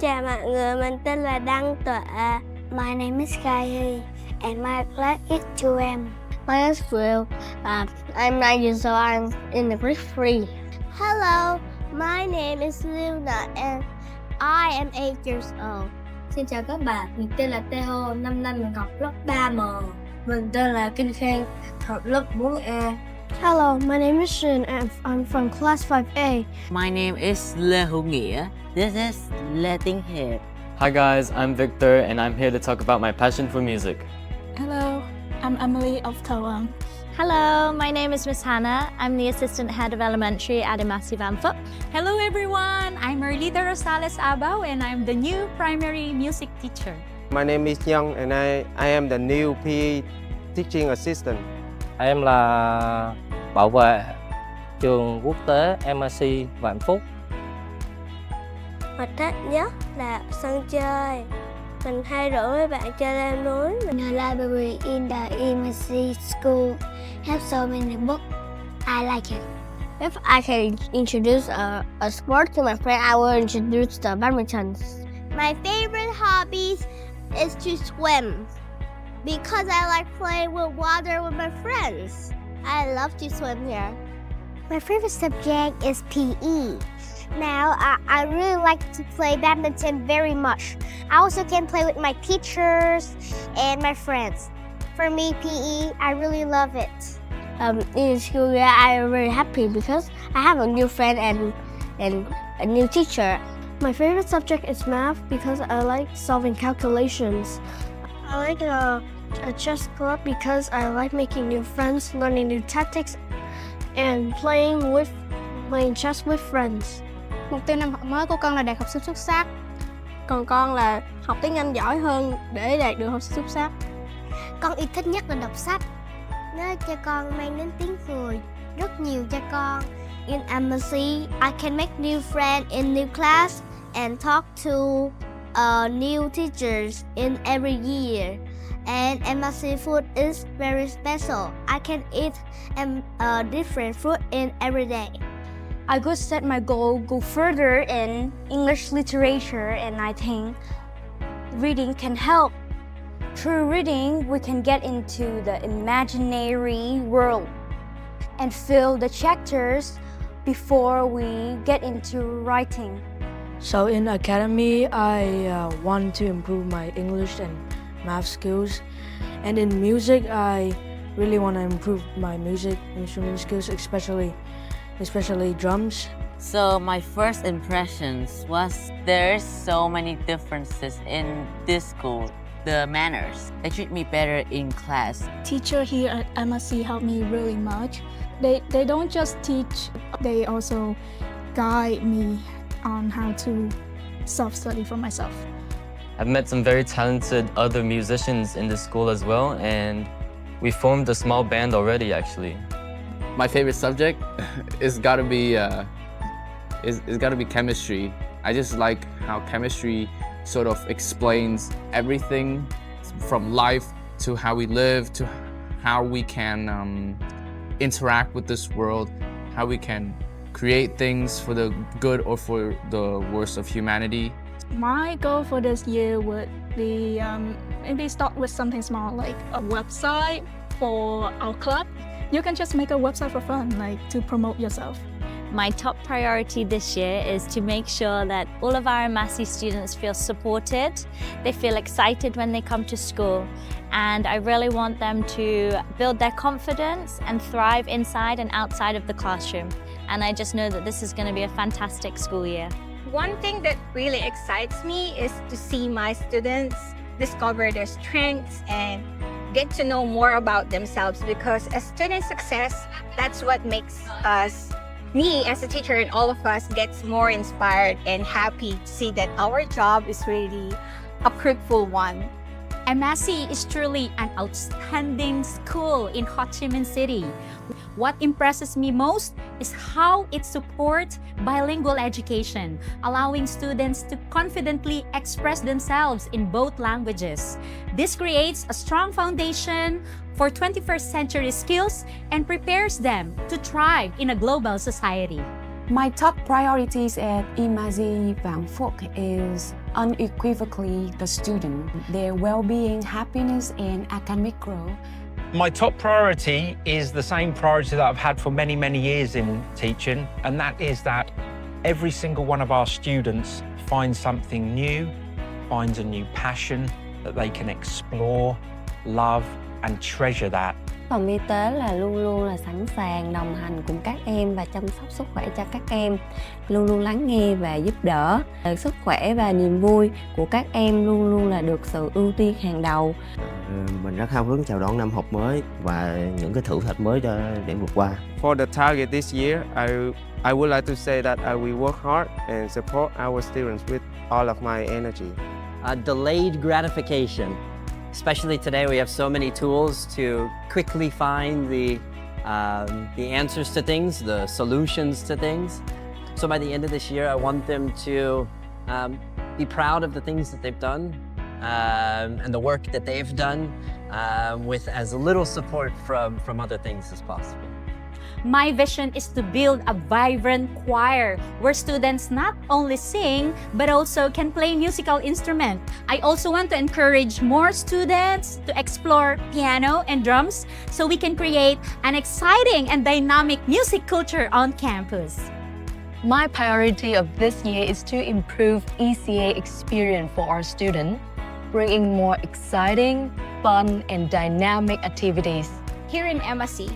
chào mọi người, mình tên là Đăng Tuệ. My name is Kai and my class is 2M. My name is Will. I'm 9 years old. I'm in the grade 3. Hello, my name is Luna and I am 8 years old. Xin chào các bạn, mình tên là Teo, năm nay mình học lớp 3M. Mình tên là Kinh Khang, học lớp 4E. Hello, my name is Shin and I'm from class 5A. My name is Lê Hữu Nghĩa. This is Lê Tinh Hiệp. Hi guys, I'm Victor and I'm here to talk about my passion for music. Hello, I'm Emily of Taiwan. Hello, my name is Miss Hannah. I'm the Assistant Head of Elementary at EMASI Vạn Phúc. Hello everyone, I'm Erlita Rosales Abao and I'm the new primary music teacher. My name is Young and I am the new PE teaching assistant. Em là bảo vệ trường quốc tế EMASI Vạn Phúc. Mình thích nhất là sân chơi. Mình hay rủ mấy bạn chơi leo núi. The library in the EMASI school have so many books. I like it. If I can introduce a sport to my friend, I will introduce the badminton. My favorite hobbies is to swim because I like playing with water with my friends. I love to swim here. My favorite subject is PE. Now, I really like to play badminton very much. I also can play with my teachers and my friends. For me, PE, I really love it. In school year, I am very happy because I have a new friend and a new teacher. My favorite subject is math because I like solving calculations. I like a chess club because I like making new friends, learning new tactics, and playing chess with friends. Mục tiêu năm học mới của con là đạt học sinh xuất sắc. Còn con là học tiếng Anh giỏi hơn để đạt được học sinh xuất sắc. Con yêu thích nhất là đọc sách. Nó cho con mang đến tiếng cười rất nhiều cho con. In EMASI, I can make new friends in new class and talk to new teachers in every year. And EMASI food is very special. I can eat different food in every day. I could set my goal, go further in English literature, and I think reading can help. Through reading, we can get into the imaginary world and fill the chapters before we get into writing. So in academy, I want to improve my English and math skills. And in music, I really want to improve my music instrument skills, especially drums. So my first impressions was there's so many differences in this school. The manners, they treat me better in class. Teacher here at EMASI helped me really much. They don't just teach, they also guide me on how to self-study for myself. I've met some very talented other musicians in the school as well, and we formed a small band already actually. My favorite subject is gotta be chemistry. I just like how chemistry sort of explains everything from life to how we live to how we can interact with this world, how we can create things for the good or for the worst of humanity. My goal for this year would be maybe start with something small like a website for our club. You can just make a website for fun, like to promote yourself. My top priority this year is to make sure that all of our EMASI students feel supported, they feel excited when they come to school, and I really want them to build their confidence and thrive inside and outside of the classroom. And I just know that this is going to be a fantastic school year. One thing that really excites me is to see my students discover their strengths and get to know more about themselves, because as student success, that's what makes me as a teacher and all of us gets more inspired and happy to see that our job is really a fruitful one. EMASI is truly an outstanding school in Ho Chi Minh City. What impresses me most is how it supports bilingual education, allowing students to confidently express themselves in both languages. This creates a strong foundation for 21st century skills and prepares them to thrive in a global society. My top priorities at EMASI Vạn Phúc is unequivocally the student, their well-being, happiness, and academic growth. My top priority is the same priority that I've had for many, many years in teaching, and that is that every single one of our students finds something new, finds a new passion that they can explore, love, and treasure that. Phòng y tế là luôn luôn là sẵn sàng đồng hành cùng các em và chăm sóc sức khỏe cho các em, luôn luôn lắng nghe và giúp đỡ. Sức khỏe và niềm vui của các em luôn luôn là được sự ưu tiên hàng đầu. Mình rất hào hứng chào đón năm học mới và những cái thử thách mới để vượt qua. For the target this year, I would like to say that I will work hard and support our students with all of my energy. Delayed gratification. Especially today, we have so many tools to quickly find the answers to things, the solutions to things. So by the end of this year, I want them to be proud of the things that they've done and the work that they've done with as little support from other things as possible. My vision is to build a vibrant choir where students not only sing but also can play musical instruments. I also want to encourage more students to explore piano and drums so we can create an exciting and dynamic music culture on campus. My priority of this year is to improve ECA experience for our students, bringing more exciting, fun, and dynamic activities. Here in EMASI,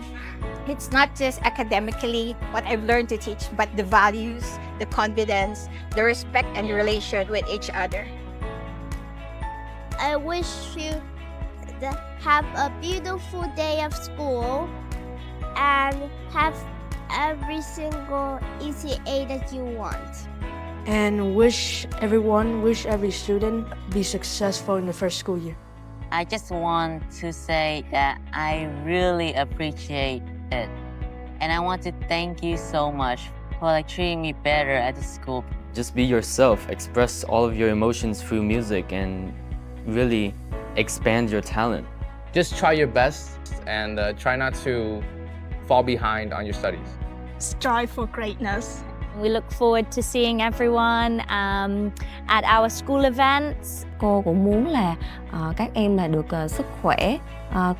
it's not just academically what I've learned to teach, but the values, the confidence, the respect and the relation with each other. I wish you have a beautiful day of school and have every single ECA that you want. And wish every student be successful in the first school year. I just want to say that I really appreciate it. And I want to thank you so much for treating me better at the school. Just be yourself, express all of your emotions through music and really expand your talent. Just try your best and try not to fall behind on your studies. Strive for greatness. We look forward to seeing everyone at our school events. Cô cũng muốn là các em là được sức khỏe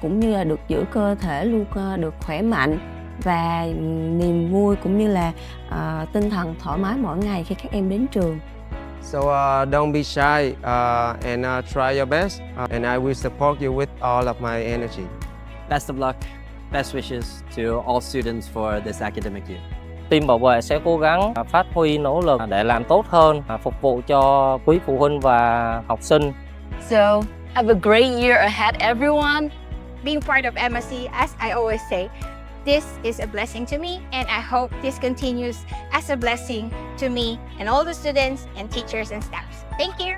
cũng như là được giữ cơ thể luôn được khỏe mạnh và niềm vui cũng như là tinh thần thoải mái mỗi ngày khi các em đến trường. So don't be shy and try your best and I will support you with all of my energy. Best of luck, best wishes to all students for this academic year. Team bảo vệ sẽ cố gắng phát huy nỗ lực để làm tốt hơn, phục vụ cho quý phụ huynh và học sinh. So, have a great year ahead, everyone. Being part of EMASI, as I always say, this is a blessing to me, and I hope this continues as a blessing to me and all the students and teachers and staffs. Thank you.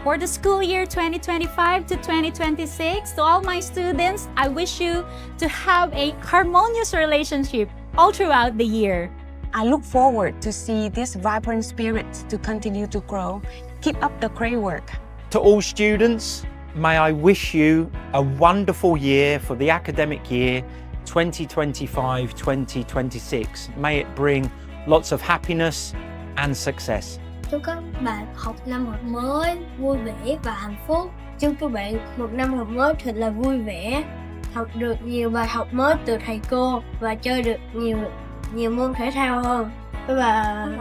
For the school year 2025 to 2026, to all my students, I wish you to have a harmonious relationship all throughout the year. I look forward to see this vibrant spirit to continue to grow. Keep up the great work. To all students, may I wish you a wonderful year for the academic year 2025-2026. May it bring lots of happiness and success. Chúc các bạn học năm học mới vui vẻ và hạnh phúc. Chúc các bạn một năm học mới thật là vui vẻ, học được nhiều bài học mới từ thầy cô và chơi được nhiều môn thể thao hơn. Bye bye.